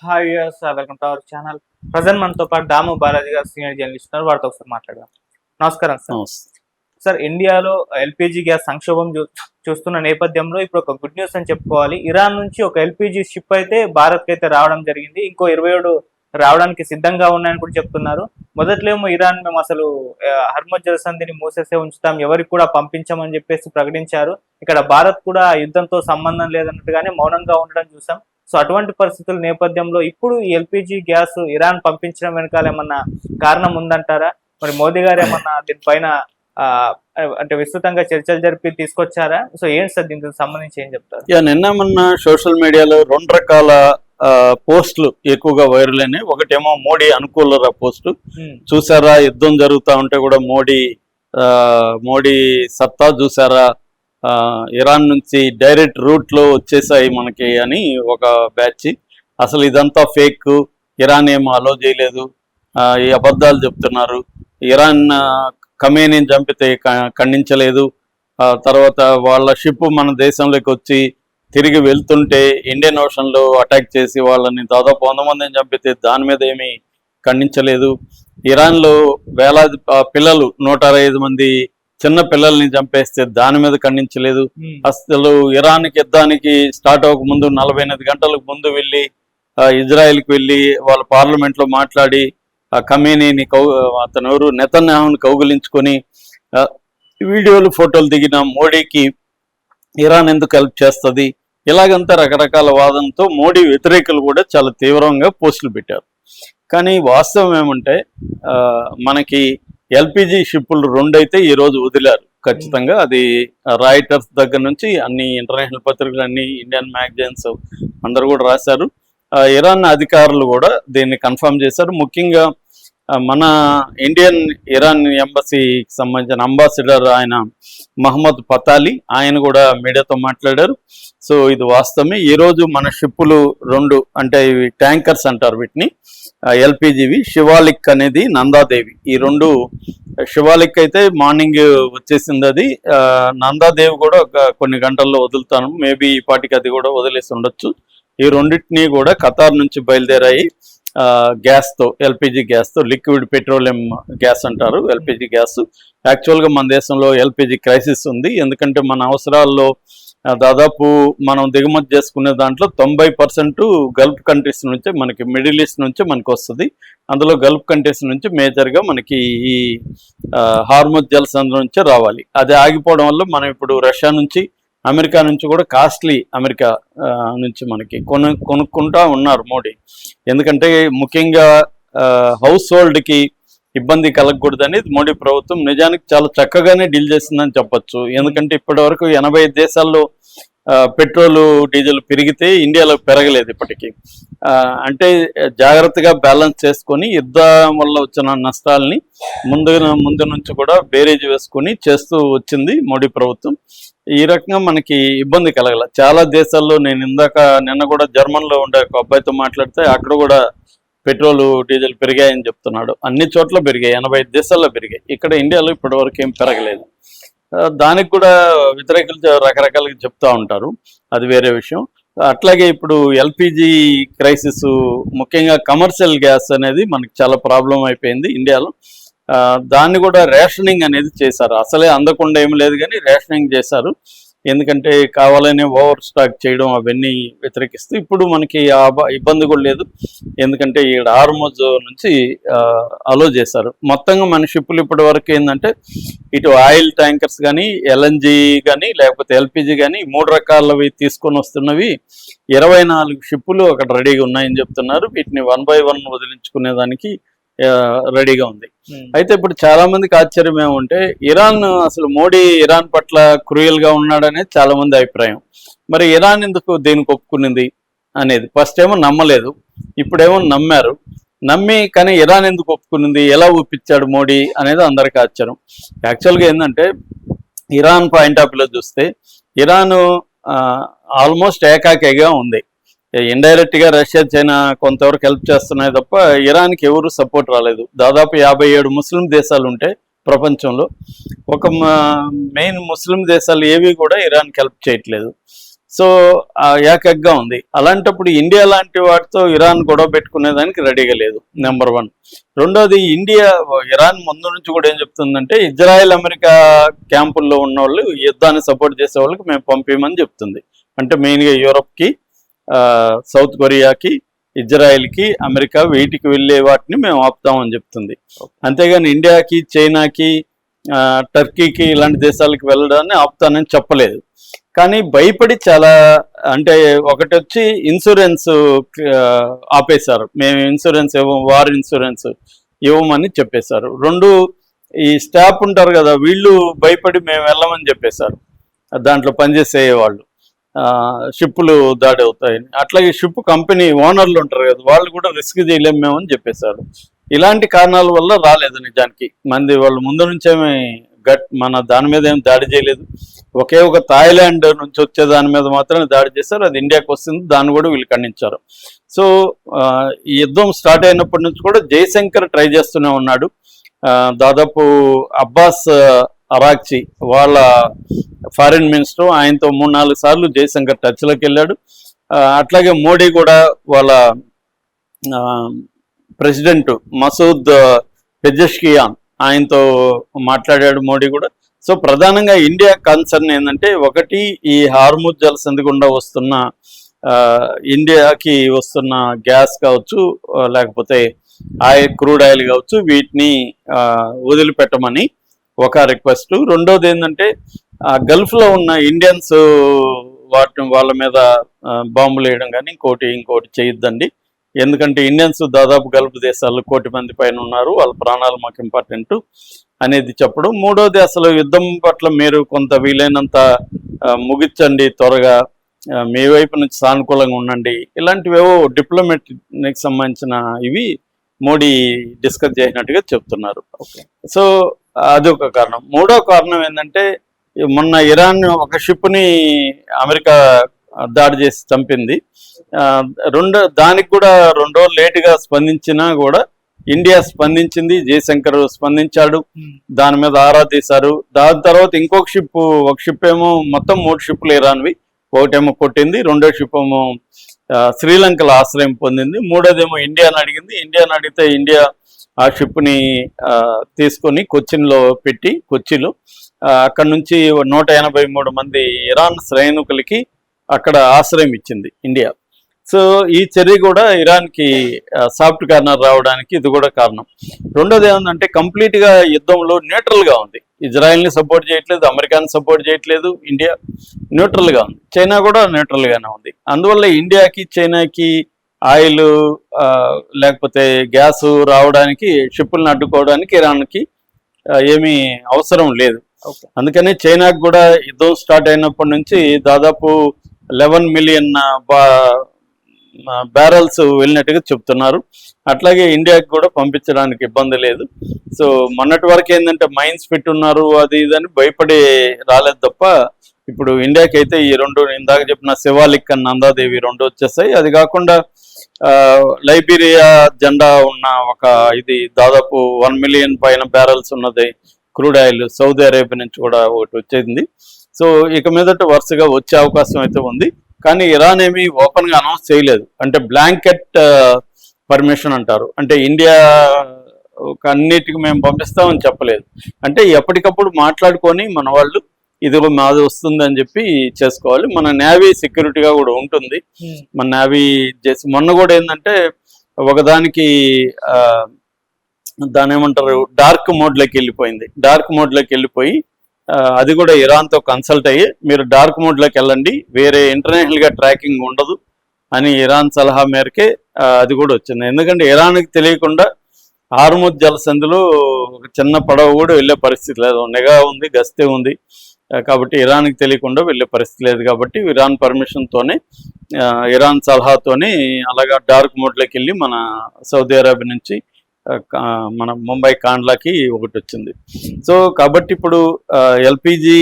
Hi viewers, welcome to our channel. Present మనతో పాటు దాము బాలాజీ గారు సీనియర్ జర్నలిస్ట్ ఉన్నారు. వారితో ఒకసారి మాట్లాడదాం. నమస్కారం సార్. నమస్తే. సార్, ఇండియాలో ఎల్పిజి గ్యాస్ సంక్షోభం చూస్తున్న నేపథ్యంలో ఇప్పుడు ఒక గుడ్ న్యూస్ అని చెప్పుకోవాలి. ఇరాన్ నుంచి ఒక ఎల్పిజి షిప్ అయితే భారత్కి అయితే రావడం జరిగింది. ఇంకో 27 రావడానికి సిద్ధంగా ఉన్నాయని కూడా చెప్తున్నారు. మొదట్లో ఏమో ఇరాన్ మేము అసలు హర్మజ్ జలసంధిని మూసేసే ఉంచుతాం, ఎవరికి కూడా పంపించమని చెప్పేసి ప్రకటించారు. ఇక్కడ భారత్ కూడా యుద్ధంతో సంబంధం లేదన్నట్టుగానే మౌనంగా ఉండడం చూసాం. సో అటువంటి పరిస్థితుల నేపథ్యంలో ఇప్పుడు ఈ ఎల్పిజి గ్యాస్ ఇరాన్ పంపించడం వెనకాల ఏమన్నా కారణం ఉందంటారా? మరి మోదీ గారు ఏమన్నా దీనిపైన అంటే విస్తృతంగా చర్చలు జరిపి తీసుకొచ్చారా? సో ఏంటి సార్ దీనికి సంబంధించి ఏం చెప్తారు? నిన్న మొన్న సోషల్ మీడియాలో 2 రకాల పోస్టులు ఎక్కువగా వైరల్ అయినాయి. ఒకటేమో మోడీ అనుకూల పోస్టు. చూసారా, యుద్ధం జరుగుతూ ఉంటే కూడా మోడీ సత్తా చూసారా, ఇరాన్ నుంచి డైరెక్ట్ రూట్లో వచ్చేసాయి మనకి అని ఒక బ్యాచ్. అసలు ఇదంతా ఫేక్, ఇరాన్ ఏమో అలో చేయలేదు, ఈ అబద్ధాలు చెప్తున్నారు, ఇరాన్ ఖమేనీని చంపితే ఖండించలేదు, తర్వాత వాళ్ళ షిప్ మన దేశంలోకి వచ్చి తిరిగి వెళ్తుంటే ఇండియన్ ఓషన్లో అటాక్ చేసి వాళ్ళని దాదాపు 100 మందిని చంపితే దాని మీద ఏమీ ఖండించలేదు, ఇరాన్లో వేలాది పిల్లలు 165 మంది చిన్న పిల్లల్ని చంపేస్తే దాని మీద ఖండించలేదు. అసలు ఇరాన్ యుద్ధానికి స్టార్ట్ అవ్వక ముందు 48 గంటలకు ముందు వెళ్ళి ఇజ్రాయెల్కి వెళ్ళి వాళ్ళ పార్లమెంట్లో మాట్లాడి ఖమేనీని అతను ఎవరు నెతన్యాహుని కౌగిలించుకొని వీడియోలు ఫోటోలు దిగిన మోడీకి ఇరాన్ ఎందుకు హెల్ప్ చేస్తుంది, ఇలాగంతా రకరకాల వాదనతో మోడీ వ్యతిరేకులు కూడా చాలా తీవ్రంగా పోస్టులు పెట్టారు. కానీ వాస్తవం ఏమంటే మనకి ఎల్పిజి షిప్పులు 2 అయితే ఈరోజు వదిలారు ఖచ్చితంగా. అది రాయిటర్స్ దగ్గర నుంచి అన్ని ఇంటర్నేషనల్ పత్రికలు, అన్ని ఇండియన్ మ్యాగజైన్స్ అందరూ కూడా రాశారు. ఇరాన్ అధికారులు కూడా దీన్ని కన్ఫర్మ్ చేశారు. ముఖ్యంగా మన ఇండియన్ ఇరాన్ ఎంబసీకి సంబంధించిన అంబాసిడర్ ఆయన మహమ్మద్ పతాలి, ఆయన కూడా మీడియాతో మాట్లాడారు. సో ఇది వాస్తవమే. ఈరోజు మన షిప్పులు 2 అంటే ఇవి ట్యాంకర్స్ అంటారు వీటిని, ఎల్పిజివి, శివాలిక్ అనేది నందాదేవి. ఈ 2 శివాలిక్ అయితే మార్నింగ్ వచ్చేసింది, అది నందాదేవి కూడా కొన్ని గంటల్లో వదులుతాను, మేబీ ఈ పాటికి అది కూడా వదిలేసి ఉండొచ్చు. ఈ 2 కూడా ఖతార్ నుంచి బయలుదేరాయి గ్యాస్తో, ఎల్పిజి గ్యాస్తో, లిక్విడ్ పెట్రోలియం గ్యాస్ అంటారు ఎల్పిజి గ్యాస్. యాక్చువల్గా మన దేశంలో ఎల్పిజి క్రైసిస్ ఉంది, ఎందుకంటే మన అవసరాల్లో దాదాపు మనం దిగుమతి చేసుకునే దాంట్లో 90% గల్ఫ్ కంట్రీస్ నుంచే మనకి, మిడిల్ ఈస్ట్ నుంచే మనకు వస్తుంది. అందులో గల్ఫ్ కంట్రీస్ నుంచి మేజర్గా మనకి ఈ హార్ముజ్ జలసంధి నుంచే రావాలి. అది ఆగిపోవడం వల్ల మనం ఇప్పుడు రష్యా నుంచి, అమెరికా నుంచి కూడా కాస్ట్లీ, అమెరికా నుంచి మనకి కొనుక్కుంటా ఉన్నారు మోడీ. ఎందుకంటే ముఖ్యంగా హౌస్ హోల్డ్కి ఇబ్బంది కలగకూడదని మోడీ ప్రభుత్వం నిజానికి చాలా చక్కగానే డీల్ చేసిందని చెప్పొచ్చు. ఎందుకంటే ఇప్పటివరకు 80 దేశాల్లో పెట్రోలు డీజిల్ పెరిగితే ఇండియాలో పెరగలేదు ఇప్పటికీ. అంటే జాగ్రత్తగా బ్యాలెన్స్ చేసుకొని యుద్ధం వల్ల వచ్చిన నష్టాలని ముందు నుంచి కూడా బేరేజ్ వేసుకొని చేస్తూ వచ్చింది మోడీ ప్రభుత్వం. ఈ రకంగా మనకి ఇబ్బంది కలగల. చాలా దేశాల్లో నేను నిన్న కూడా జర్మన్లో ఉండే ఒక అబ్బాయితో మాట్లాడితే అక్కడ కూడా పెట్రోలు డీజిల్ పెరిగాయని చెప్తున్నాడు. అన్ని చోట్ల పెరిగాయి, 85 దేశాల్లో పెరిగాయి. ఇక్కడ ఇండియాలో ఇప్పటివరకు ఏం పెరగలేదు. దానికి కూడా వ్యతిరేకులు రకరకాలుగా చెప్తూ ఉంటారు, అది వేరే విషయం. అట్లాగే ఇప్పుడు ఎల్పిజి క్రైసిస్, ముఖ్యంగా కమర్షియల్ గ్యాస్ అనేది మనకి చాలా ప్రాబ్లం అయిపోయింది ఇండియాలో. దాన్ని కూడా రేషనింగ్ అనేది చేశారు. అసలే అందకుండా ఏమి లేదు కానీ రేషనింగ్ చేశారు, ఎందుకంటే కావాలనే ఓవర్ స్టాక్ చేయడం అవన్నీ వ్యతిరేకిస్తూ ఇప్పుడు మనకి ఆ ఇబ్బంది కూడా లేదు. ఎందుకంటే ఇక్కడ హార్ముజ్ నుంచి అలో చేశారు. మొత్తంగా మన షిప్పులు ఇప్పటి వరకు ఏంటంటే ఇటు ఆయిల్ ట్యాంకర్స్ కానీ, ఎల్ఎన్జి కానీ, లేకపోతే ఎల్పిజి కానీ, 3 రకాలవి తీసుకొని వస్తున్నవి 24 షిప్పులు అక్కడ రెడీగా ఉన్నాయని చెప్తున్నారు. వీటిని 1 by 1 వదిలించుకునేదానికి రెడీగా ఉంది. అయితే ఇప్పుడు చాలా మందికి ఆశ్చర్యం ఏమంటే ఇరాన్, అసలు మోడీ ఇరాన్ పట్ల క్రూయల్ గా ఉన్నాడనేది చాలా మంది అభిప్రాయం. మరి ఇరాన్ ఎందుకు దీనికి ఒప్పుకునింది అనేది ఫస్ట్ ఏమో నమ్మలేదు, ఇప్పుడేమో నమ్మారు. నమ్మి కానీ ఇరాన్ ఎందుకు ఒప్పుకునింది, ఎలా ఒప్పించాడు మోడీ అనేది అందరికీ ఆశ్చర్యం. యాక్చువల్గా ఏంటంటే ఇరాన్ పాయింట్ ఆఫ్ వ్యూలో చూస్తే ఇరాన్ ఆల్మోస్ట్ ఏకాకిగా ఉంది. ఇండైరెక్ట్గా రష్యా, చైనా కొంతవరకు హెల్ప్ చేస్తున్నాయి తప్ప ఇరాన్కి ఎవరు సపోర్ట్ రాలేదు. దాదాపు 57 ముస్లిం దేశాలు ఉంటే ప్రపంచంలో, ఒక మెయిన్ ముస్లిం దేశాలు ఏవి కూడా ఇరాన్కి హెల్ప్ చేయట్లేదు. సో ఏకగ్గా ఉంది. అలాంటప్పుడు ఇండియా లాంటి వాటితో ఇరాన్ గొడవ పెట్టుకునేదానికి రెడీగా లేదు, నెంబర్ 1. రెండోది, ఇరాన్ ముందు నుంచి కూడా ఏం చెప్తుందంటే, ఇజ్రాయెల్ అమెరికా క్యాంపుల్లో ఉన్న వాళ్ళు యుద్ధాన్ని సపోర్ట్ చేసే వాళ్ళకి మేము పంపించమని చెప్తుంది. అంటే మెయిన్గా యూరోప్కి, సౌత్ కొరియాకి, ఇజ్రాయెల్కి, అమెరికా వీటికి వెళ్ళే వాటిని మేము ఆపుతామని చెప్తుంది. అంతేగాని ఇండియాకి, చైనాకి, టర్కీకి ఇలాంటి దేశాలకు వెళ్ళడాన్ని ఆపుతానని చెప్పలేదు. కానీ భయపడి చాలా, అంటే ఒకటి వచ్చి ఇన్సూరెన్స్ ఆపేశారు, మేము ఇన్సూరెన్స్ ఇవ్వం, వార్ ఇన్సూరెన్స్ ఇవ్వమని చెప్పేశారు. 2, ఈ స్టాఫ్ ఉంటారు కదా, వీళ్ళు భయపడి మేము వెళ్ళమని చెప్పేశారు, దాంట్లో పనిచేసే వాళ్ళు, షిప్పులు దాడి అవుతాయని. అట్లాగే షిప్ కంపెనీ ఓనర్లు ఉంటారు కదా, వాళ్ళు కూడా రిస్క్ చేయలేము మేము అని చెప్పేశారు. ఇలాంటి కారణాల వల్ల రాలేదు నిజానికి. వాళ్ళు ముందు నుంచేమి మన దాని మీద ఏం దాడి చేయలేదు. ఒకే ఒక థాయిలాండ్ నుంచి వచ్చే దాని మీద మాత్రమే దాడి చేశారు, అది ఇండియాకి వస్తుంది, దాన్ని కూడా వీళ్ళు ఖండించారు. సో ఈ యుద్ధం స్టార్ట్ అయినప్పటి నుంచి కూడా జయశంకర్ ట్రై చేస్తూనే ఉన్నాడు. దాదాపు అబ్బాస్ అరాక్చి వాళ్ళ ఫారిన్ మినిస్టర్, ఆయనతో 3-4 సార్లు జయశంకర్ టచ్లోకి వెళ్ళాడు. అట్లాగే మోడీ కూడా వాళ్ళ ప్రెసిడెంట్ మసూద్ పెజెష్కియాన్ ఆయనతో మాట్లాడాడు మోడీ కూడా. సో ప్రధానంగా ఇండియా కన్సర్న్ ఏంటంటే, ఒకటి ఈ హార్ముజ్ జలసంధి గుండా వస్తున్న ఇండియాకి వస్తున్న గ్యాస్ కావచ్చు, లేకపోతే క్రూడ్ ఆయిల్ కావచ్చు, వీటిని వదిలిపెట్టమని ఒక రిక్వెస్ట్. రెండోది ఏంటంటే, గల్ఫ్లో ఉన్న ఇండియన్స్ వాళ్ళ మీద బాంబులు వేయడం కానీ ఇంకోటి చేయొద్దండి, ఎందుకంటే ఇండియన్స్ దాదాపు గల్ఫ్ దేశాల్లో 1 కోటి మంది పైన ఉన్నారు, వాళ్ళ ప్రాణాలు మాకు ఇంపార్టెంట్ అనేది చెప్పడం. మూడోది, అసలు యుద్ధం పట్ల మీరు కొంత వీలైనంత ముగించండి త్వరగా, మీ వైపు నుంచి సానుకూలంగా ఉండండి, ఇలాంటివేవో డిప్లొమాటిక్ సంబంధించిన ఇవి మోడీ డిస్కస్ చేసినట్టుగా చెప్తున్నారు. సో అదొక కారణం. మూడో కారణం ఏంటంటే, మొన్న ఇరాన్ ఒక షిప్ని అమెరికా దాడి చేసి చంపింది. దానికి కూడా 2 రోజులు లేటుగా స్పందించినా కూడా ఇండియా స్పందించింది, జయశంకర్ స్పందించాడు, దాని మీద ఆరా తీశారు. దాని తర్వాత ఇంకొక షిప్ ఏమో, మొత్తం 3 షిప్పులు ఇరాన్వి, ఒకటేమో కొట్టింది, రెండో షిప్ ఏమో శ్రీలంకలో ఆశ్రయం పొందింది, మూడోదేమో ఇండియాని అడిగింది. ఇండియాని అడిగితే ఇండియా ఆ షిప్ని తీసుకొని కొచ్చిన్లో పెట్టి, కొచ్చిలో అక్కడ నుంచి 183 మంది ఇరాన్ సైనికులకి అక్కడ ఆశ్రయం ఇచ్చింది ఇండియా. సో ఈ చర్య కూడా ఇరాన్కి సాఫ్ట్ కార్నర్ రావడానికి ఇది కూడా కారణం. రెండోది ఏమందంటే, కంప్లీట్గా యుద్ధంలో న్యూట్రల్గా ఉంది. ఇజ్రాయెల్ని సపోర్ట్ చేయట్లేదు, అమెరికాని సపోర్ట్ చేయట్లేదు, ఇండియా న్యూట్రల్గా ఉంది, చైనా కూడా న్యూట్రల్గానే ఉంది. అందువల్ల ఇండియాకి, చైనాకి ఆయిల్ లేకపోతే గ్యాస్ రావడానికి, షిప్పులను అడ్డుకోవడానికి ఇరాన్కి ఏమీ అవసరం లేదు. అందుకని చైనాకు కూడా యుద్ధం స్టార్ట్ అయినప్పటి నుంచి దాదాపు 11 మిలియన్ బ్యారల్స్ వెళ్ళినట్టుగా చెప్తున్నారు. అట్లాగే ఇండియాకి కూడా పంపించడానికి ఇబ్బంది లేదు. సో మొన్నటి వరకు ఏంటంటే, మైన్స్ పెట్టున్నారు, అది ఇదని భయపడి రాలేదు తప్ప, ఇప్పుడు ఇండియాకి అయితే ఈ 2 ఇందాక చెప్పిన శివాలిక్ అండ్ నందాదేవి 2 వచ్చేసాయి. అది కాకుండా లైబీరియా జెండా ఉన్న ఇది దాదాపు 1 మిలియన్ పైన బ్యారల్స్ ఉన్నది క్రూడ్ ఆయిల్ సౌదీ అరేబియా నుంచి కూడా ఒకటి వచ్చింది. సో ఇక మీదట వరుసగా వచ్చే అవకాశం అయితే ఉంది. కానీ ఇరాన్ ఏమి ఓపెన్గా అనౌన్స్ చేయలేదు. అంటే బ్లాంకెట్ పర్మిషన్ అంటారు, అంటే ఇండియా అన్నిటికీ మేము పంపిస్తామని చెప్పలేదు. అంటే ఎప్పటికప్పుడు మాట్లాడుకొని మన వాళ్ళు ఇది మాది వస్తుంది అని చెప్పి చేసుకోవాలి. మన నేవీ సెక్యూరిటీగా కూడా ఉంటుంది. మన నేవీ చేసి మొన్న కూడా ఏంటంటే, ఒకదానికి దాని ఏమంటారు, డార్క్ మోడ్లోకి వెళ్ళిపోయి అది కూడా ఇరాన్తో కన్సల్ట్ అయ్యి, మీరు డార్క్ మోడ్లోకి వెళ్ళండి, వేరే ఇంటర్నేషనల్గా ట్రాకింగ్ ఉండదు అని ఇరాన్ సలహా మేరకే అది కూడా వచ్చింది. ఎందుకంటే ఇరాన్కి తెలియకుండా హార్ముజ్ జలసంధిలో ఒక చిన్న పడవ కూడా వెళ్ళే పరిస్థితి లేదు, నిఘా ఉంది, గస్తీ ఉంది. కాబట్టి ఇరాన్కి తెలియకుండా వెళ్ళే పరిస్థితి లేదు. కాబట్టి ఇరాన్ పర్మిషన్తోనే, ఇరాన్ సలహాతోనే అలాగా డార్క్ మోడ్లోకి వెళ్ళి మన సౌదీ అరేబియా నుంచి మన ముంబై కాండ్లాకి ఒకటి వచ్చింది. సో కాబట్టి ఇప్పుడు ఎల్పిజి